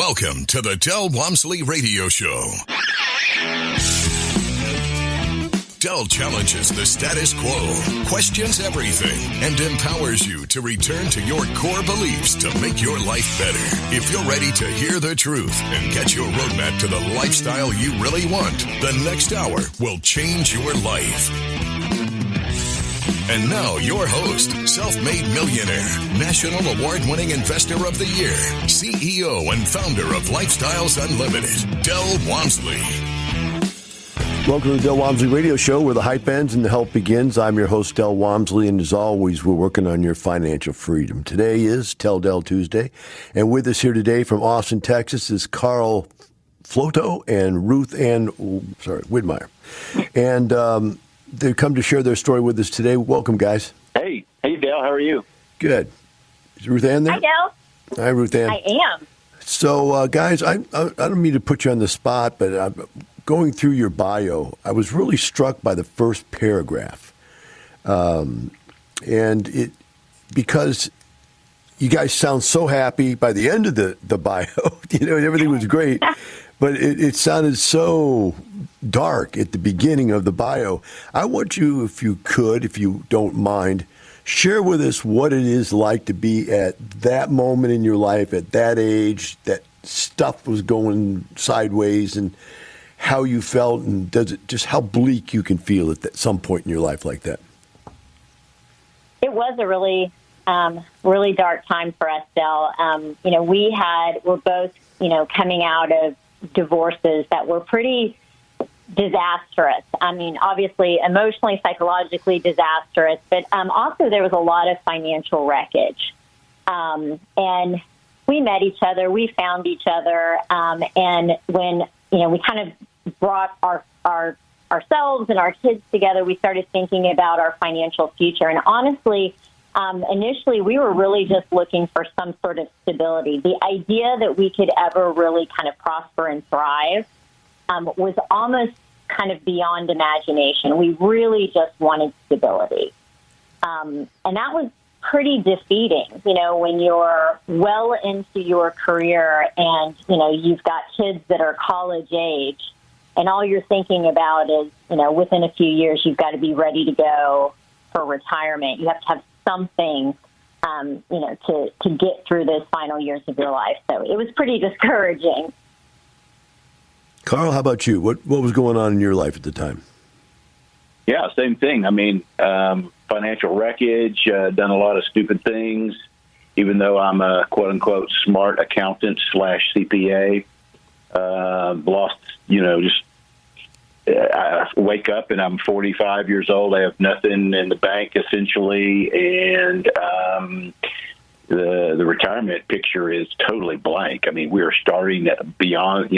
Welcome to the Del Walmsley Radio Show. Del challenges the status quo, questions everything, and empowers you to return to your core beliefs to make your life better. If you're ready to hear the truth and get your roadmap to the lifestyle you really want, the next hour will change your life. And now, your host, self-made millionaire, national award-winning investor of the year, CEO and founder of Lifestyles Unlimited, Del Walmsley. Welcome to the Del Walmsley Radio Show, where the hype ends and the help begins. I'm your host, Del Walmsley, and as always, we're working on your financial freedom. Today is Tell Del Tuesday, and with us here today from Austin, Texas, is Carl Floto and Ruth Ann, Widmeyer. And they come to share their story with us today. Welcome, guys. Hey, Del. How are you? Good. Is Ruth Ann there? Hi, Del. Hi, Ruth Ann. I am. So, guys, I don't mean to put you on the spot, but going through your bio, I was really struck by the first paragraph, and it because you guys sound so happy by the end of the bio, everything was great, but it sounded so dark at the beginning of the bio. I want you, if you could, if you don't mind, share with us what it is like to be at that moment in your life, at that age, that stuff was going sideways, and how you felt, and just how bleak you can feel at some point in your life like that. It was a really, really dark time for us, Del. We're both, coming out of divorces that were pretty disastrous. I mean, obviously, emotionally, psychologically disastrous, but also there was a lot of financial wreckage. And we met each other, we found each other, and when, we kind of brought ourselves and our kids together, we started thinking about our financial future. And honestly, initially, we were really just looking for some sort of stability. The idea that we could ever really kind of prosper and thrive was almost kind of beyond imagination. We really just wanted stability. And that was pretty defeating, when you're well into your career and, you've got kids that are college age, and all you're thinking about is, within a few years, you've got to be ready to go for retirement. You have to have something, to get through those final years of your life. So it was pretty discouraging. Carl, how about you? What was going on in your life at the time? Yeah, same thing. I mean, financial wreckage, done a lot of stupid things, even though I'm a quote-unquote smart accountant / CPA. Lost, I wake up and I'm 45 years old. I have nothing in the bank, essentially, and the retirement picture is totally blank. I mean, we are starting at beyond,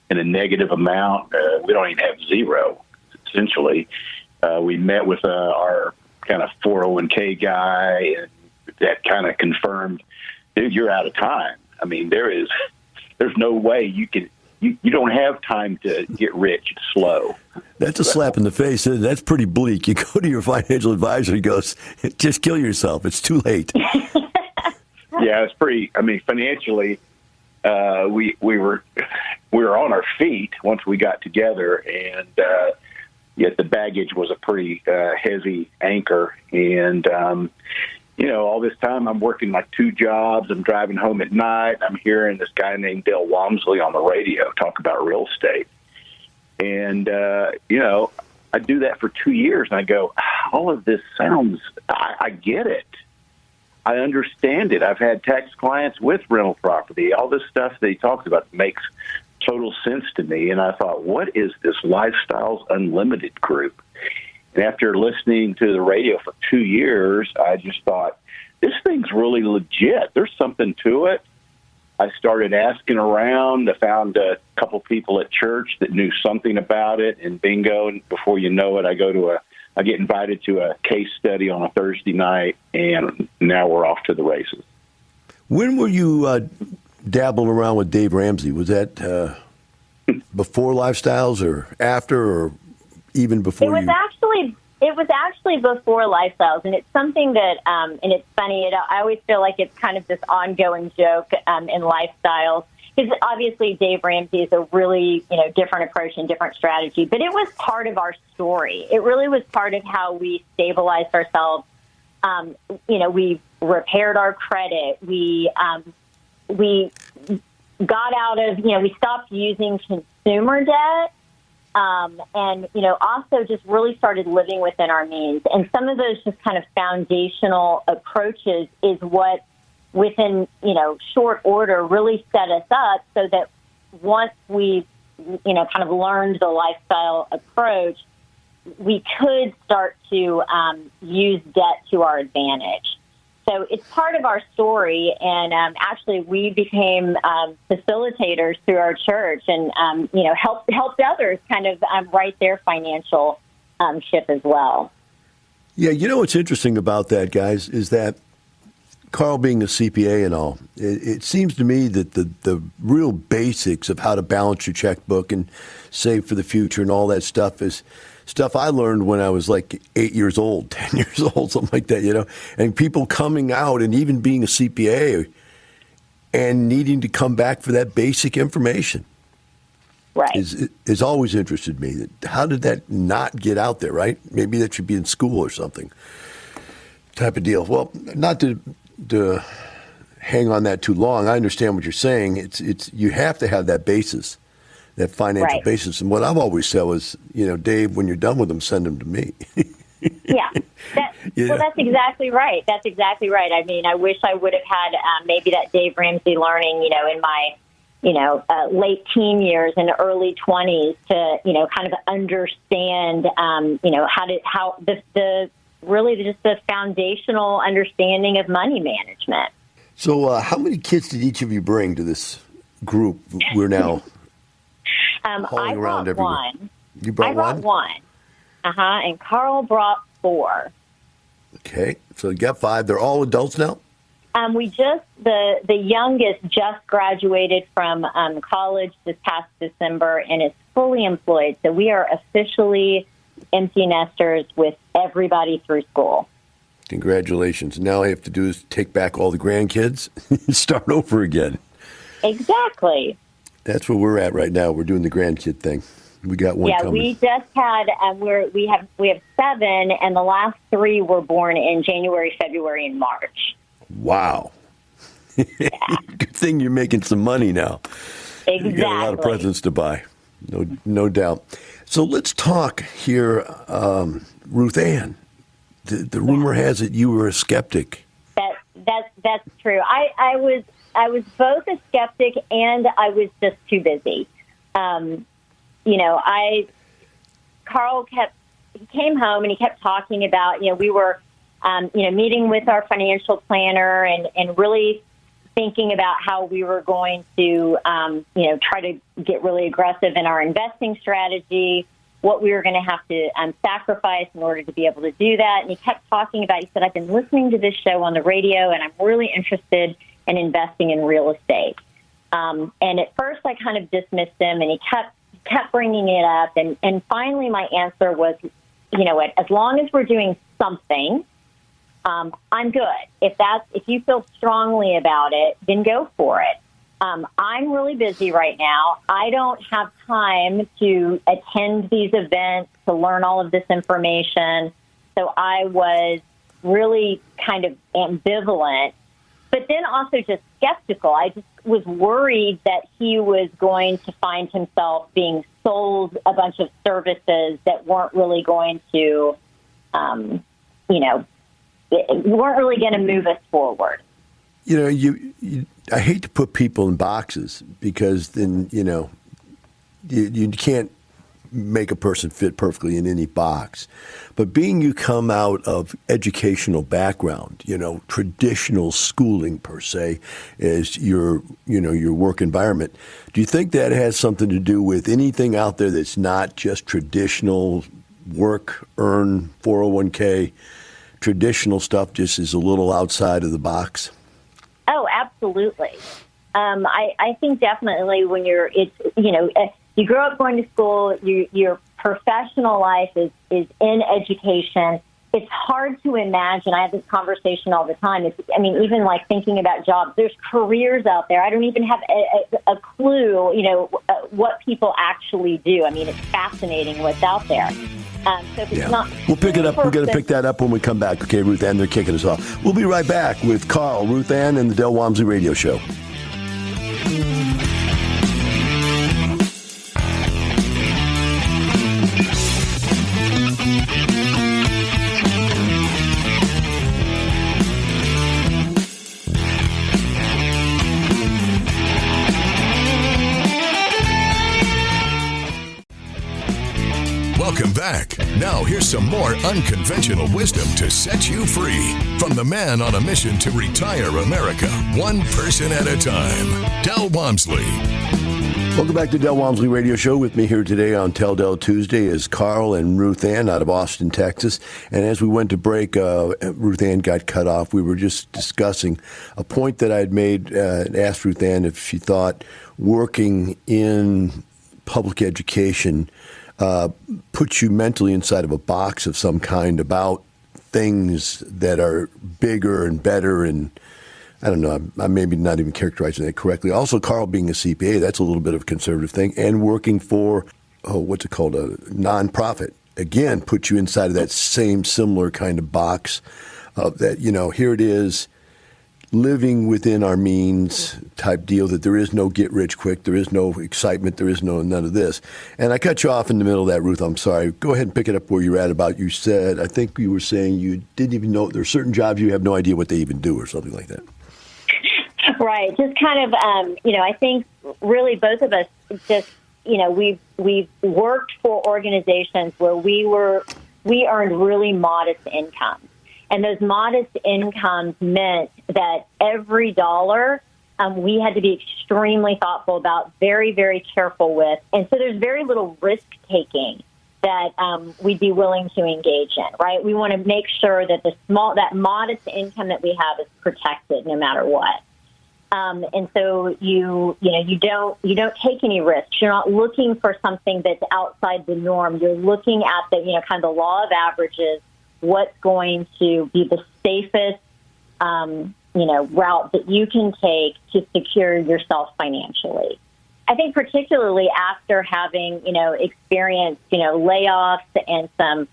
in a negative amount. We don't even have zero, essentially. We met with our kind of 401k guy, and that kind of confirmed, dude, you're out of time. I mean, there's no way you don't have time to get rich. It's slow. That's a slap in the face. That's pretty bleak. You go to your financial advisor, he goes, just kill yourself. It's too late. Yeah, it's pretty. I mean, financially, we were on our feet once we got together, and yet the baggage was a pretty heavy anchor. And all this time I'm working like 2 jobs. I'm driving home at night. I'm hearing this guy named Del Walmsley on the radio talk about real estate. And, I do that for 2 years, and I go, all of this sounds, I get it. I understand it. I've had tax clients with rental property. All this stuff that he talks about makes total sense to me. And I thought, what is this Lifestyles Unlimited group? And after listening to the radio for 2 years, I just thought, this thing's really legit. There's something to it. I started asking around. I found a couple people at church that knew something about it, and bingo, and before you know it, I get invited to a case study on a Thursday night, and now we're off to the races. When were you dabbling around with Dave Ramsey? Was that before Lifestyles or after, or even before? It was actually before Lifestyles, and it's something that, and it's funny. I always feel like it's kind of this ongoing joke in Lifestyles. because obviously Dave Ramsey is a really, different approach and different strategy, but it was part of our story. It really was part of how we stabilized ourselves. We repaired our credit. We got out of, we stopped using consumer debt. And also just really started living within our means. And some of those just kind of foundational approaches is what, within, short order, really set us up so that once we, kind of learned the lifestyle approach, we could start to use debt to our advantage. So it's part of our story, and actually we became facilitators through our church, and helped others kind of write their financial ship as well. Yeah, what's interesting about that, guys, is that Carl being a CPA and all, it seems to me that the real basics of how to balance your checkbook and save for the future and all that stuff is stuff I learned when I was like 8 years old, 10 years old, something like that, and people coming out and even being a CPA and needing to come back for that basic information. Right. Is always interested me. How did that not get out there, right? Maybe that should be in school or something type of deal. Well, not to hang on that too long. I understand what you're saying. It's you have to have that basis. That financial basis. And what I've always said was, Dave, when you're done with them, send them to me. Yeah. Well, that's exactly right. That's exactly right. I mean, I wish I would have had maybe that Dave Ramsey learning, in my, late teen years and early 20s to, kind of understand, how really just the foundational understanding of money management. So how many kids did each of you bring to this group we're now I brought one. You brought one? I brought one. And Carl brought 4. Okay, so you got 5. They're all adults now? The youngest just graduated from college this past December and is fully employed. So we are officially empty nesters with everybody through school. Congratulations. Now all you have to do is take back all the grandkids and start over again. Exactly. That's where we're at right now. We're doing the grandkid thing. We got one coming. We just had we have 7, and the last 3 were born in January, February, and March. Wow. Yeah. Good thing you're making some money now. Exactly. You got a lot of presents to buy. No doubt. So let's talk here, Ruth Ann. The rumor has it you were a skeptic. That's true. I was both a skeptic and I was just too busy. Carl came home and he kept talking about, we were, meeting with our financial planner and really thinking about how we were going to, try to get really aggressive in our investing strategy, what we were going to have to sacrifice in order to be able to do that. And he kept talking about, he said, I've been listening to this show on the radio and I'm really interested in investing in real estate. And at first I kind of dismissed him and he kept bringing it up. And finally my answer was, as long as we're doing something, I'm good. If you feel strongly about it, then go for it. I'm really busy right now. I don't have time to attend these events, to learn all of this information. So I was really kind of ambivalent, but then also just skeptical. I just was worried that he was going to find himself being sold a bunch of services that weren't really going to, weren't really going to move us forward. I hate to put people in boxes because then, you can't make a person fit perfectly in any box. But being you come out of educational background, traditional schooling per se is your work environment. Do you think that has something to do with anything out there that's not just traditional work, earn, 401k, traditional stuff just is a little outside of the box? Oh, absolutely. I think definitely when you grow up going to school, your professional life is in education. it's hard to imagine. I have this conversation all the time. Even like thinking about jobs, there's careers out there. I don't even have a clue, what people actually do. I mean, it's fascinating what's out there. So if it's not, we'll pick it up. We're going to pick that up when we come back. Okay, Ruth Ann, they're kicking us off. We'll be right back with Carl, Ruth Ann, and the Del Walmsley Radio Show. Welcome back. Now here's some more unconventional wisdom to set you free from the man on a mission to retire America, one person at a time, Del Walmsley. Welcome back to Del Walmsley Radio Show. With me here today on Tell Del Tuesday is Carl and Ruth Ann out of Austin, Texas. And as we went to break, Ruth Ann got cut off. We were just discussing a point that I'd made and asked Ruth Ann if she thought working in public education puts you mentally inside of a box of some kind about things that are bigger and better, and I don't know, I'm maybe not even characterizing that correctly. Also, Carl being a CPA, that's a little bit of a conservative thing, and working for, what's it called, a nonprofit, again, puts you inside of that same similar kind of box of that, here it is, living within our means type deal, that there is no get rich quick, there is no excitement, there is none of this. And I cut you off in the middle of that, Ruth. I'm sorry. Go ahead and pick it up where you're at about, you said, I think you were saying you didn't even know, there are certain jobs you have no idea what they even do or something like that. Right. Just kind of, I think really both of us just, we've worked for organizations where we earned really modest incomes. And those modest incomes meant that every dollar we had to be extremely thoughtful about, very, very careful with. And so there's very little risk-taking that we'd be willing to engage in, right? We want to make sure that that modest income that we have is protected no matter what. And so you don't take any risks. You're not looking for something that's outside the norm. You're looking at the, kind of the law of averages, what's going to be the safest, route that you can take to secure yourself financially. I think particularly after having, experienced, layoffs and some,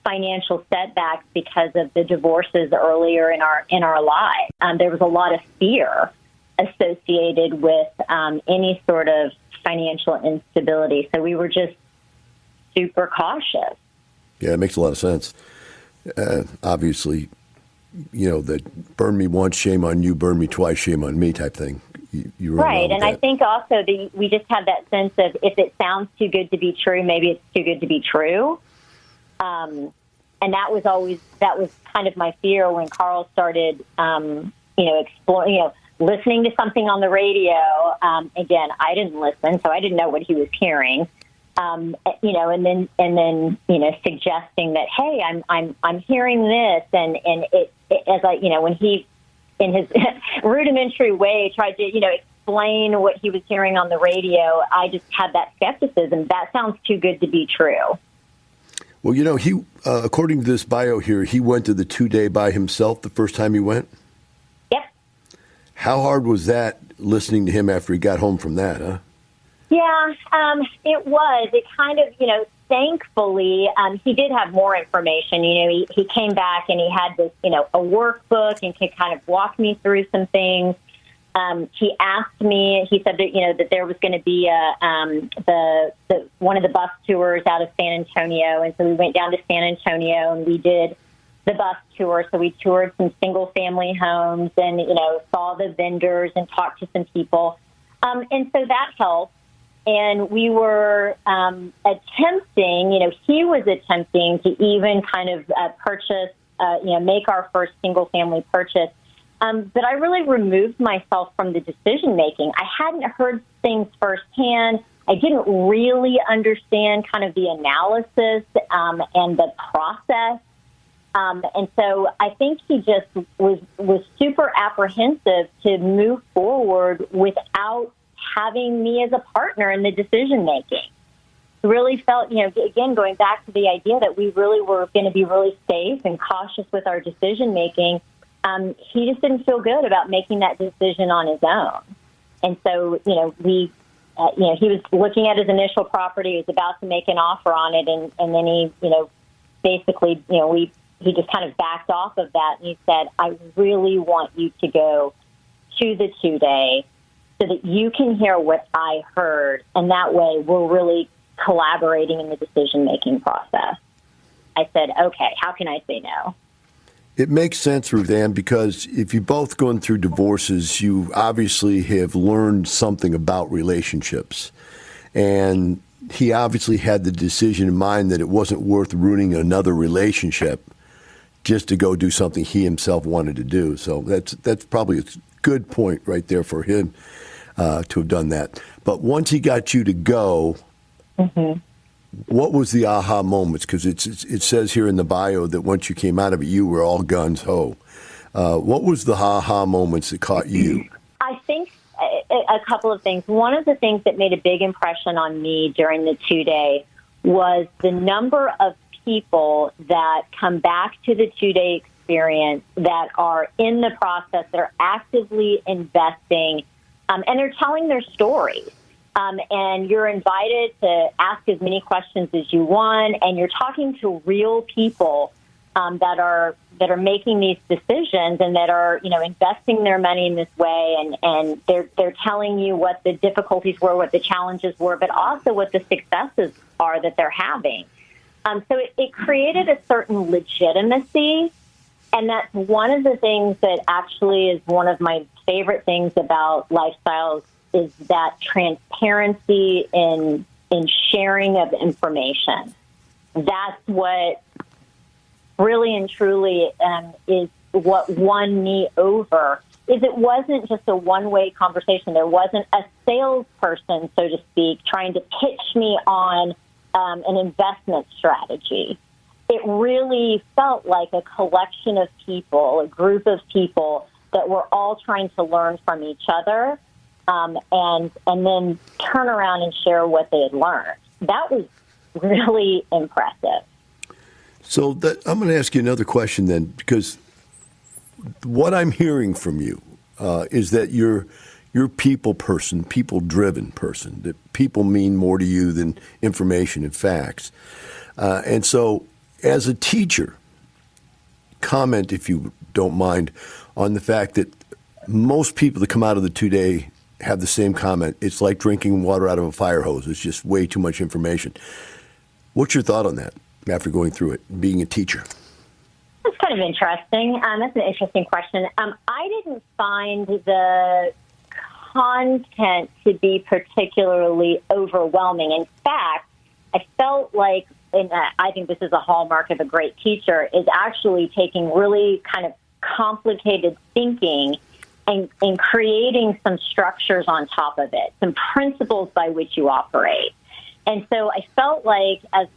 financial setbacks because of the divorces earlier in our lives, there was a lot of fear associated with any sort of financial instability. So we were just super cautious. Yeah, it makes a lot of sense. Obviously, that burn me once, shame on you, burn me twice, shame on me type thing. You right, and I think also we just have that sense of if it sounds too good to be true, maybe it's too good to be true. And that was kind of my fear when Carl started, exploring, listening to something on the radio. Again, I didn't listen, so I didn't know what he was hearing. And then suggesting that, hey, I'm hearing this, and it as I, when he, in his rudimentary way, tried to, explain what he was hearing on the radio, I just had that skepticism. That sounds too good to be true. Well, he, according to this bio here, he went to the 2-day by himself the first time he went. Yep. How hard was that listening to him after he got home from that, huh? Yeah, it was. It kind of, thankfully, he did have more information. He came back and he had this, a workbook and could kind of walk me through some things. He asked me, he said that, that there was going to be one of the bus tours out of San Antonio. And so we went down to San Antonio and we did the bus tour. So we toured some single family homes and, saw the vendors and talked to some people. And so that helped. And we were attempting, he was attempting to even kind of purchase, make our first single-family purchase. But I really removed myself from the decision-making. I hadn't heard things firsthand. I didn't really understand kind of the analysis and the process. And so I think he just was super apprehensive to move forward without having me as a partner in the decision making. really felt, again, going back to the idea that we really were going to be really safe and cautious with our decision making. He just didn't feel good about making that decision on his own. And so, he was looking at his initial property, he was about to make an offer on it, and then he, basically, he just kind of backed off of that, and he said, I really want you to go to the 2-day so that you can hear what I heard, and that way we're really collaborating in the decision-making process. I said, okay, how can I say no? It makes sense, Ruth Ann, because if you're both going through divorces, you obviously have learned something about relationships. And he obviously had the decision in mind that it wasn't worth ruining another relationship just to go do something he himself wanted to do. So that's probably a good point right there for him to have done that. But once he got you to go, what was the aha moments? Because it says here in the bio that once you came out of it, you were all guns ho. What was the aha moments that caught you? I think a couple of things. One of the things that made a big impression on me during the 2-day was the number of people that come back to the 2-day experience that are in the process, that are actively investing, and they're telling their stories. And you're invited to ask as many questions as you want, and you're talking to real people that are making these decisions and that are investing their money in this way, and they're telling you what the difficulties were, what the challenges were, but also what the successes are that they're having. So it created a certain legitimacy, and that's one of the things that actually is one of my favorite things about lifestyles, is that transparency in sharing of information. That's what really and truly is what won me over. Is it wasn't just a one-way conversation. There wasn't a salesperson, so to speak, trying to pitch me on an investment strategy. It really felt like a collection of people, a group of people that were all trying to learn from each other. And then turn around and share what they had learned. That was really impressive. So I'm going to ask you another question then, because what I'm hearing from you is that you're people person, people-driven person, that people mean more to you than information and facts. And so as a teacher, comment, if you don't mind, on the fact that most people that come out of the 2-day have the same comment. It's like drinking water out of a fire hose. It's just way too much information. What's your thought on that after going through it, being a teacher? That's kind of interesting. That's an interesting question. I didn't find the content to be particularly overwhelming. In fact, I felt like, and I think this is a hallmark of a great teacher, is actually taking really kind of complicated thinking and creating some structures on top of it, some principles by which you operate. And so I felt like as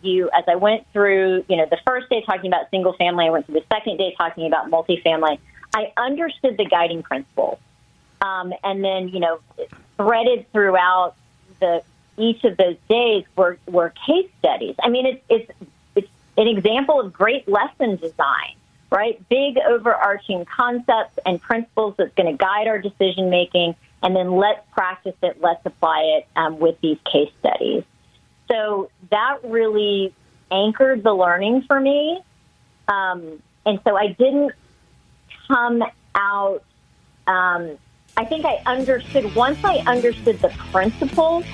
I went through, the first day talking about single family, I went through the second day talking about multifamily, I understood the guiding principles. And then, threaded throughout each of those days were case studies. I mean, it's an example of great lesson design. Right? Big overarching concepts and principles that's going to guide our decision making, and then let's practice it, let's apply it with these case studies. So that really anchored the learning for me. And so I didn't come out, I think I understood, once I understood the principles,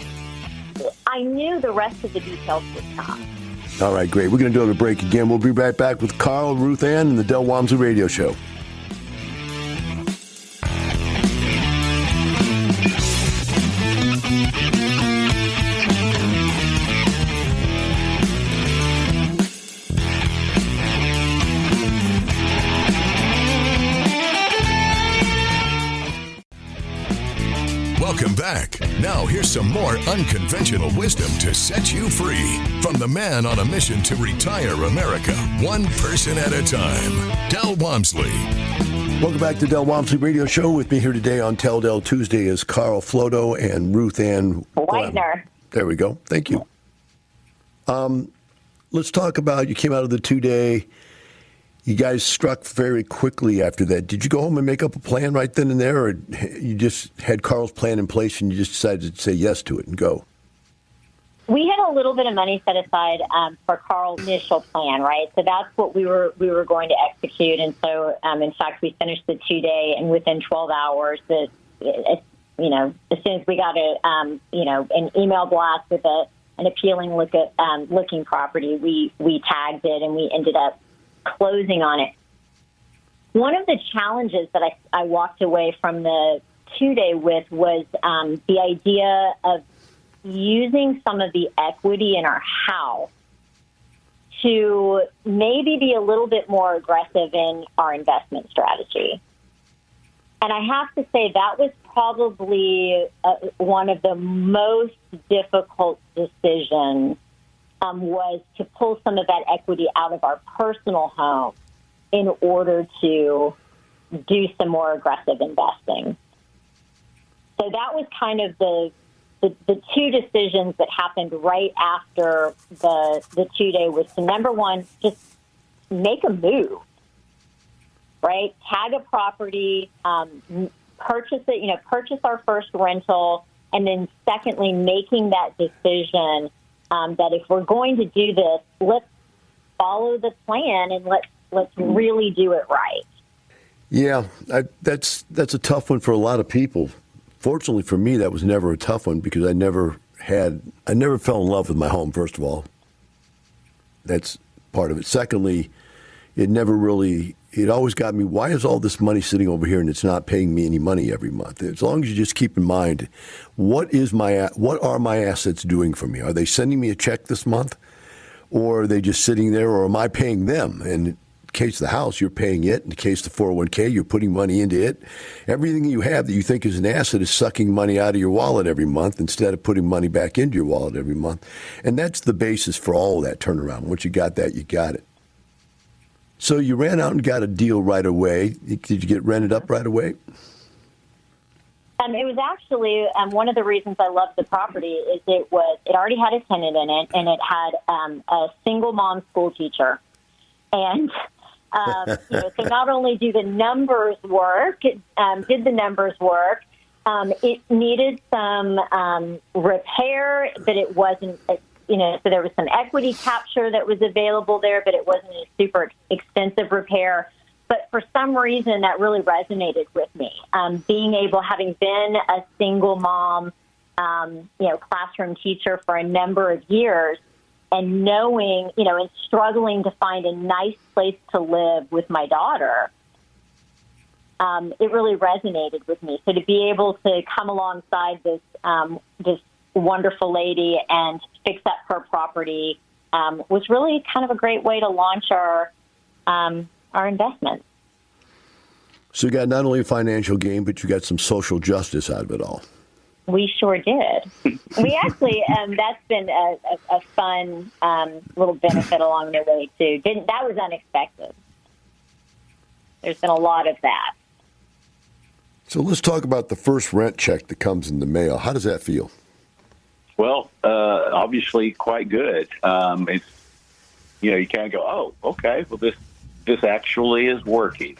I knew the rest of the details would come. All right, great. We're going to do a break again. We'll be right back with Carl, Ruth Ann, and the Del Walmsley Radio Show. Welcome back. Now here's some more unconventional wisdom to set you free from the man on a mission to retire America, one person at a time, Del Walmsley. Welcome back to Del Walmsley Radio Show. With me here today on Tell Del Tuesday is Carl Floto and Ruth Ann Whitener. There we go. Thank you. Let's talk about, you came out of the 2-day. You guys struck very quickly after that. Did you go home and make up a plan right then and there, or you just had Carl's plan in place and you just decided to say yes to it and go? We had a little bit of money set aside for Carl's initial plan, right? So that's what we were going to execute. And so, in fact, we finished the 2-day, and within 12 hours, as soon as we got an email blast with an appealing looking property, we tagged it and we ended up closing on it. One of the challenges that I walked away from the 2-day with was the idea of using some of the equity in our house to maybe be a little bit more aggressive in our investment strategy. And I have to say that was probably one of the most difficult decisions was to pull some of that equity out of our personal home in order to do some more aggressive investing. So that was kind of the two decisions that happened right after the 2-day was to, number one, just make a move, right? Tag a property, purchase it, purchase our first rental, and then secondly, making that decision that if we're going to do this, let's follow the plan and let's really do it right. Yeah, that's a tough one for a lot of people. Fortunately for me, that was never a tough one because I never fell in love with my home, first of all. That's part of it. Secondly, it always got me, why is all this money sitting over here and it's not paying me any money every month? As long as you just keep in mind, what are my assets doing for me? Are they sending me a check this month? Or are they just sitting there, or am I paying them? And in case of the house, you're paying it. In the case of the 401k, you're putting money into it. Everything you have that you think is an asset is sucking money out of your wallet every month instead of putting money back into your wallet every month. And that's the basis for all of that turnaround. Once you got that, you got it. So you ran out and got a deal right away. Did you get rented up right away? It was actually one of the reasons I loved the property is it already had a tenant in it, and it had a single mom school teacher. And so not only do the numbers work, did the numbers work, it needed some repair, but it wasn't. So there was some equity capture that was available there, but it wasn't a super extensive repair. But for some reason, that really resonated with me. Having been a single mom, classroom teacher for a number of years, and knowing, and struggling to find a nice place to live with my daughter, it really resonated with me. So to be able to come alongside this wonderful lady and fix up her property was really kind of a great way to launch our investment. So you got not only a financial gain, but you got some social justice out of it all. We sure did. We actually, that's been a fun little benefit along the way, too. That was unexpected. There's been a lot of that. So let's talk about the first rent check that comes in the mail. How does that feel? Well, obviously quite good. It's, you kind of go, oh, okay, well, this actually is working.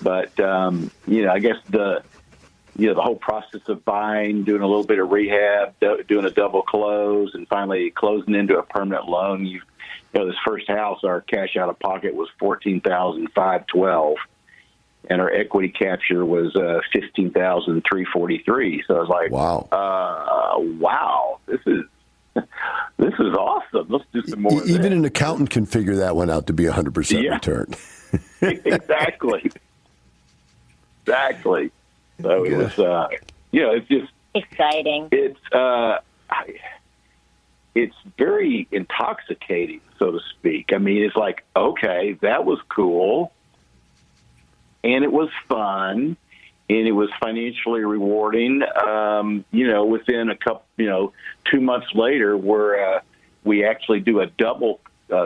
But, I guess the whole process of buying, doing a little bit of rehab, doing a double close, and finally closing into a permanent loan. This first house, our cash out of pocket was $14,512, and our equity capture was $15,343. So I was like, wow, this is awesome. Let's do some more. Even an accountant can figure that one out to be 100% return. Exactly. So it was, it's just exciting. It's very intoxicating, so to speak. I mean, it's like, okay, that was cool, and it was fun, and it was financially rewarding. Within a couple, 2 months later, we actually do a double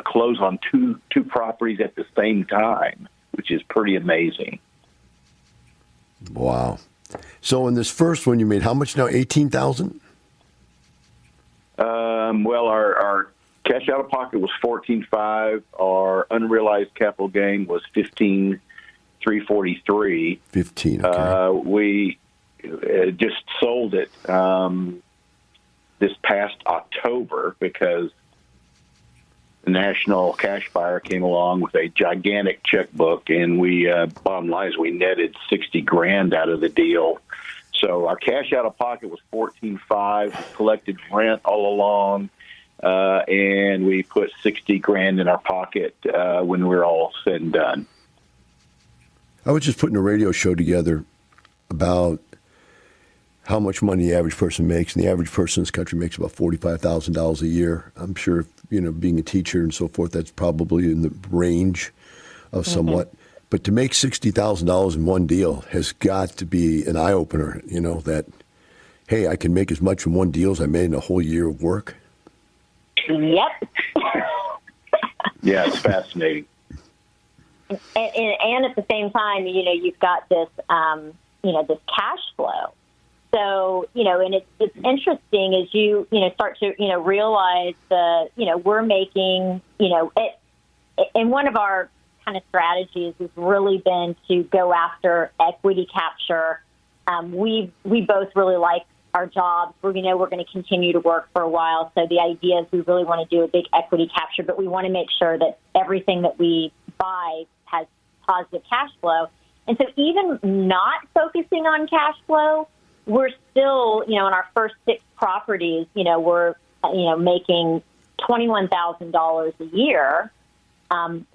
close on two properties at the same time, which is pretty amazing. Wow. So in this first one, you made how much now? $18,000? Well, our Cash out of pocket was 14.5. Our unrealized capital gain was 15,343. 15. Okay. We just sold it this past October because the national cash buyer came along with a gigantic checkbook, and we bottom line is we netted $60,000 out of the deal. So our cash out of pocket was 14.5. We collected rent all along, and we put $60,000 in our pocket when we were all said and done. I was just putting a radio show together about how much money the average person makes, and the average person in this country makes about $45,000 a year. I'm sure, being a teacher and so forth, that's probably in the range of somewhat. But to make $60,000 in one deal has got to be an eye-opener, that, hey, I can make as much in one deal as I made in a whole year of work. Yep. Yeah, it's fascinating. And at the same time, you've got this, this cash flow. So, and it's interesting as you, start to, realize that, we're making, and one of our kind of strategies has really been to go after equity capture. We both really like our jobs. We're going to continue to work for a while. So the idea is we really want to do a big equity capture, but we want to make sure that everything that we buy has positive cash flow. And so even not focusing on cash flow, we're still, in our first 6 properties, we're, making $21,000 a year on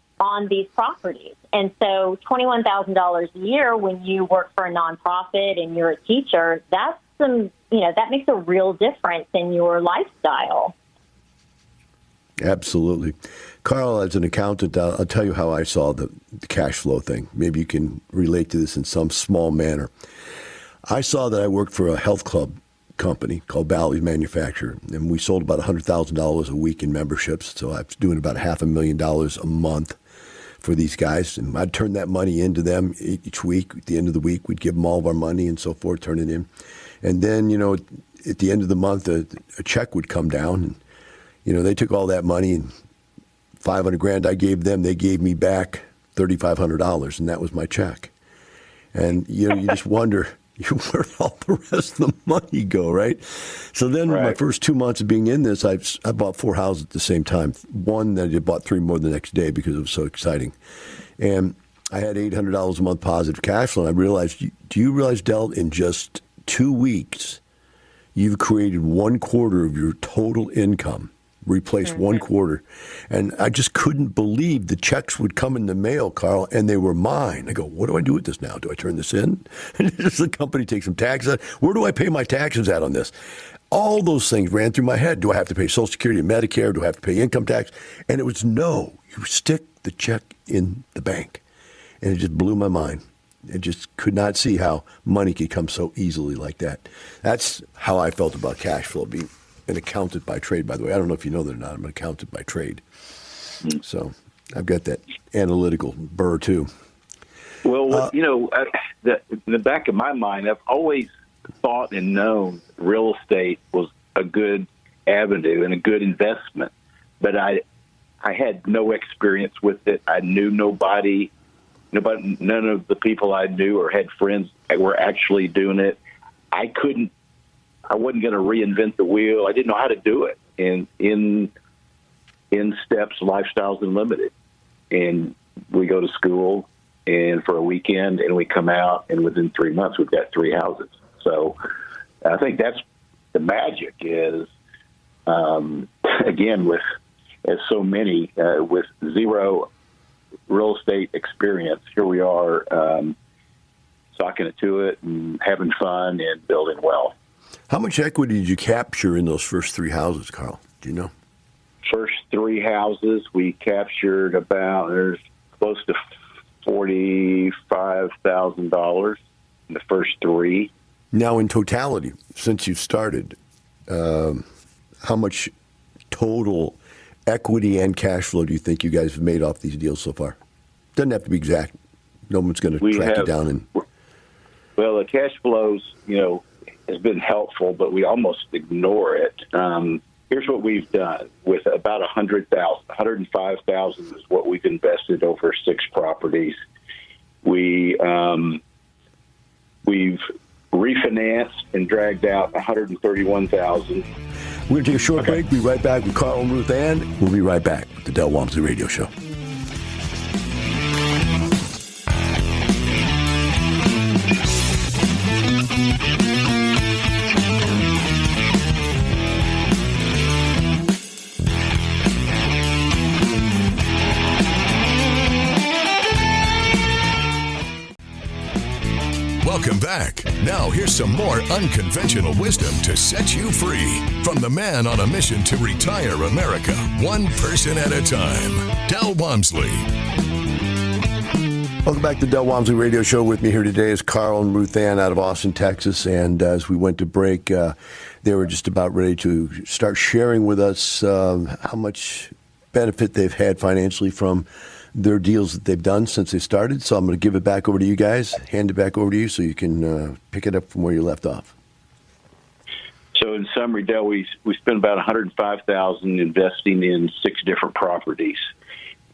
these properties. And so $21,000 a year when you work for a nonprofit and you're a teacher, that's that makes a real difference in your lifestyle. Absolutely. Carl, as an accountant, I'll tell you how I saw the cash flow thing. Maybe you can relate to this in some small manner. I saw that I worked for a health club company called Bally's Manufacturer, and we sold about $100,000 a week in memberships. So I was doing about $500,000 a month for these guys, and I'd turn that money into them each week. At the end of the week, we'd give them all of our money and so forth, turn it in. And then, at the end of the month, a check would come down, and, they took all that money, and $500,000 I gave them, they gave me back $3,500, and that was my check. And, you just wonder, where did all the rest of the money go, right? So then my first 2 months of being in this, I bought 4 houses at the same time. One that I bought 3 more the next day because it was so exciting. And I had $800 a month positive cash flow. And I realized, do you realize, Del, in just 2 weeks, you've created 1/4 of your total income, replaced 1/4. And I just couldn't believe the checks would come in the mail, Carl, and they were mine. I go, what do I do with this now? Do I turn this in? And does the company take some taxes out? Where do I pay my taxes at on this? All those things ran through my head. Do I have to pay Social Security and Medicare? Do I have to pay income tax? And it was no. You stick the check in the bank. And it just blew my mind. I just could not see how money could come so easily like that. That's how I felt about cash flow, being an accountant by trade, by the way. I don't know if you know that or not. I'm an accountant by trade. So I've got that analytical burr, too. Well, in the back of my mind, I've always thought and known real estate was a good avenue and a good investment. But I had no experience with it. I knew nobody. None of the people I knew or had friends that were actually doing it. I wasn't going to reinvent the wheel. I didn't know how to do it in steps, Lifestyles Unlimited. And we go to school and for a weekend and we come out and within 3 months we've got 3 houses. So I think that's the magic is, again, with as so many with zero real estate experience, here we are socking it to it and having fun and building wealth. How much equity did you capture in those first 3 houses, Carl? Do you know? First 3 houses, we captured there's close to $45,000 in the first 3. Now, in totality, since you've started, how much total equity and cash flow do you think you guys have made off these deals so far? Doesn't have to be exact. No one's going to track you down. Well, the cash flows, has been helpful, but we almost ignore it. here's what we've done with about 105,000 is what we've invested over 6 properties. We've refinanced and dragged out 131,000. We're going to take a short break. Be right back with Carl and Ruth Ann. We'll be right back with the Del Walmsley Radio Show. Welcome back. Now here's some more unconventional wisdom to set you free from the man on a mission to retire America, one person at a time, Del Walmsley. Welcome back to the Del Walmsley Radio Show. With me here today is Carl and Ruth Ann out of Austin, Texas. And as we went to break, they were just about ready to start sharing with us how much benefit they've had financially from their deals that they've done since they started. So I'm going to give it back over to you guys, hand it back over to you so you can pick it up from where you left off. So in summary, Del, we spent about $105,000 investing in 6 different properties.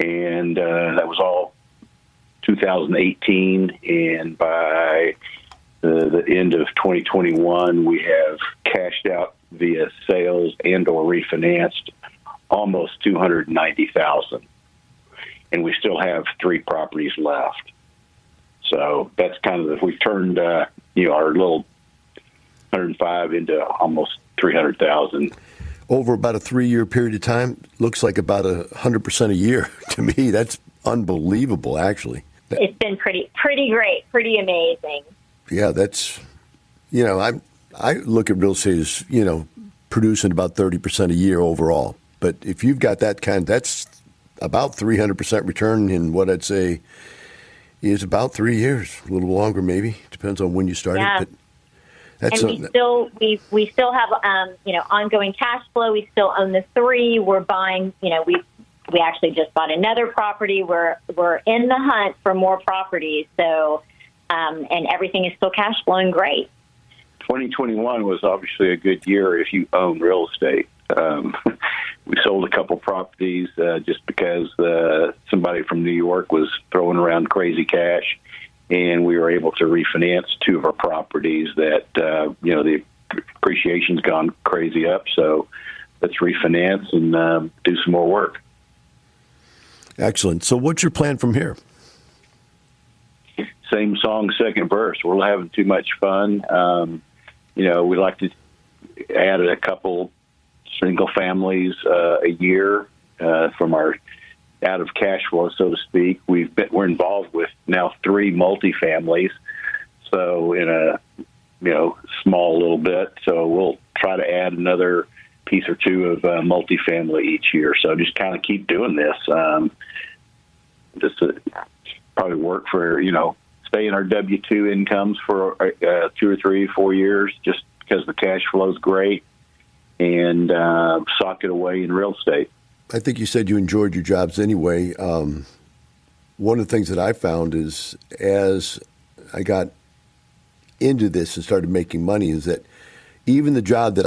And that was all 2018. And by the end of 2021, we have cashed out via sales and or refinanced almost $290,000. And we still have 3 properties left. So that's kind of we've turned our little 105 into almost 300,000 over about a 3-year period of time. Looks like about 100% a year to me. That's unbelievable, actually. It's been pretty great, pretty amazing. Yeah, that's I look at real estate as producing about 30% a year overall. But if you've got that that's about 300% return in what I'd say is about 3 years, a little longer maybe. Depends on when you started. Yeah. But that's and we still have ongoing cash flow. We still own the 3. We're buying. We actually just bought another property. We're in the hunt for more properties. So and everything is still cash flowing great. 2021 was obviously a good year if you own real estate. We sold a couple properties just because somebody from New York was throwing around crazy cash, and we were able to refinance 2 of our properties that, the appreciation's gone crazy up. So let's refinance and do some more work. Excellent. So what's your plan from here? Same song, second verse. We're having too much fun. We like to add a couple single families a year from our out of cash flow, so to speak. We're involved with now 3 multifamilies, so in a small little bit. So we'll try to add another piece or 2 of multifamily each year. So just kind of keep doing this. Probably work for stay in our W-2 incomes for 2 or 3, 4 years, just because the cash flow is great. And sock it away in real estate. I think you said you enjoyed your jobs anyway. One of the things that I found is as I got into this and started making money is that even the job that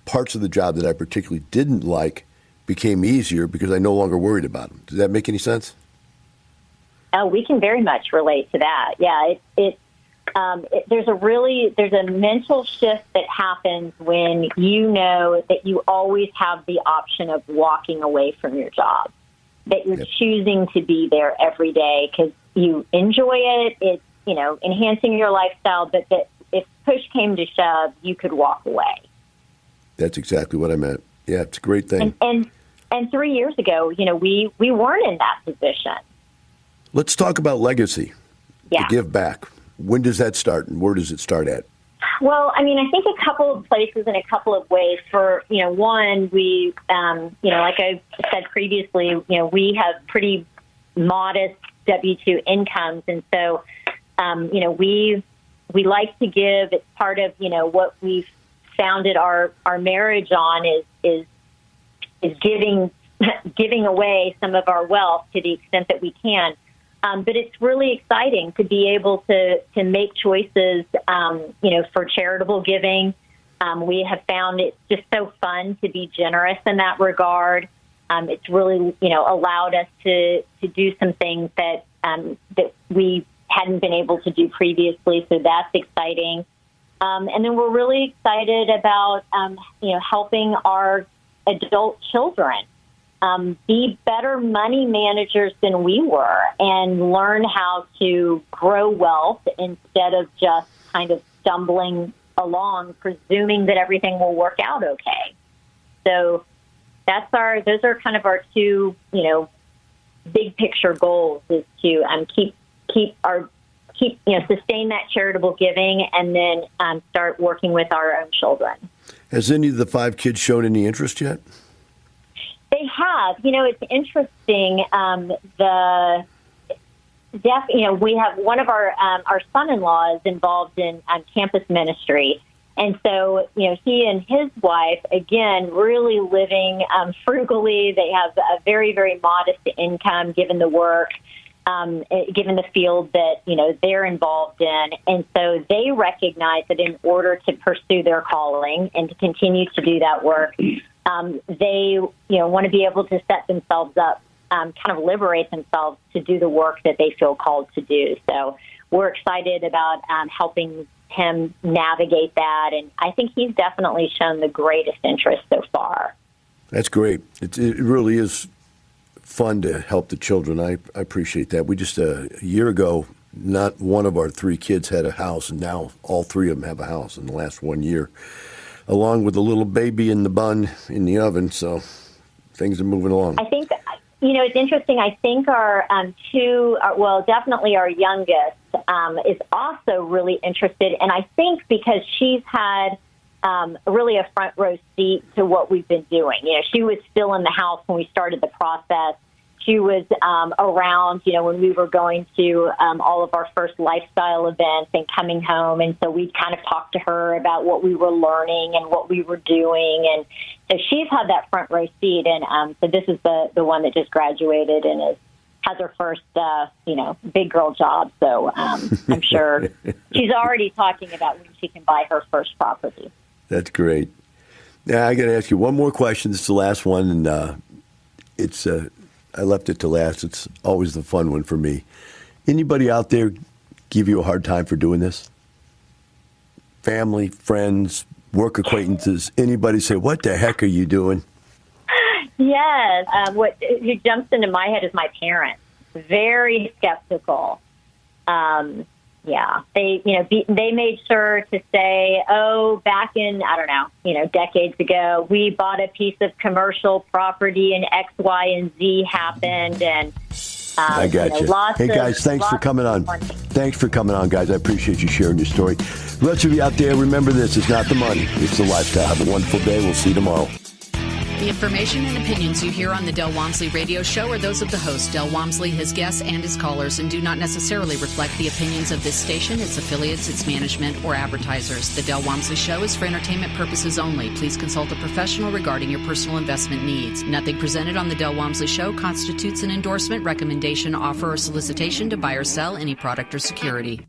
parts of the job that I particularly didn't like became easier because I no longer worried about them. Does that make any sense? We can very much relate to that. Yeah, there's a mental shift that happens when you know that you always have the option of walking away from your job, that you're choosing to be there every day because you enjoy it. It's, enhancing your lifestyle, but that if push came to shove, you could walk away. That's exactly what I meant. Yeah, it's a great thing. And 3 years ago, we weren't in that position. Let's talk about legacy. Yeah. To give back. When does that start, and where does it start at? Well, I think a couple of places in a couple of ways. For, one, we, like I said previously, we have pretty modest W-2 incomes. And so, we like to give. It's part of, what we've founded our marriage on is giving away some of our wealth to the extent that we can. But it's really exciting to be able to make choices, for charitable giving, We have found it's just so fun to be generous in that regard. It's really, allowed us to do some things that we hadn't been able to do previously. So that's exciting. And then we're really excited about, helping our adult children be better money managers than we were and learn how to grow wealth instead of just kind of stumbling along, presuming that everything will work out okay. So those are kind of our two, big picture goals, is to sustain that charitable giving and then start working with our own children. Has any of the 5 kids shown any interest yet? They have. It's interesting. We have one of our son-in-law is involved in campus ministry. And so, he and his wife, again, really living frugally. They have a very, very modest income given the work, given the field that, they're involved in. And so they recognize that in order to pursue their calling and to continue to do that work, they, want to be able to set themselves up, kind of liberate themselves to do the work that they feel called to do. So we're excited about helping him navigate that, and I think he's definitely shown the greatest interest so far. That's great. It really is fun to help the children. I appreciate that. We just, a year ago, not one of our 3 kids had a house, and now all 3 of them have a house in the last 1 year, along with a little baby in the bun in the oven, so things are moving along. I think, it's interesting. I think our definitely our youngest is also really interested, and I think because she's had really a front row seat to what we've been doing. She was still in the house when we started the process. She was around, when we were going to all of our first lifestyle events and coming home. And so we kind of talked to her about what we were learning and what we were doing. And so she's had that front row seat. And so this is the one that just graduated and has her first, big girl job. So I'm sure she's already talking about when she can buy her first property. That's great. Now, I got to ask you one more question. This is the last one, and I left it to last. It's always the fun one for me. Anybody out there give you a hard time for doing this? Family, friends, work acquaintances, anybody say, what the heck are you doing? Yes. Who jumps into my head is my parents. Very skeptical. They made sure to say, back in, decades ago, we bought a piece of commercial property and X, Y, and Z happened. And I got you. Hey, guys, thanks for coming on. Thanks for coming on, guys. I appreciate you sharing your story. The rest of you out there, remember this. It's not the money. It's the lifestyle. Have a wonderful day. We'll see you tomorrow. The information and opinions you hear on the Del Walmsley radio show are those of the host, Del Walmsley, his guests, and his callers, and do not necessarily reflect the opinions of this station, its affiliates, its management, or advertisers. The Del Walmsley show is for entertainment purposes only. Please consult a professional regarding your personal investment needs. Nothing presented on the Del Walmsley show constitutes an endorsement, recommendation, offer, or solicitation to buy or sell any product or security.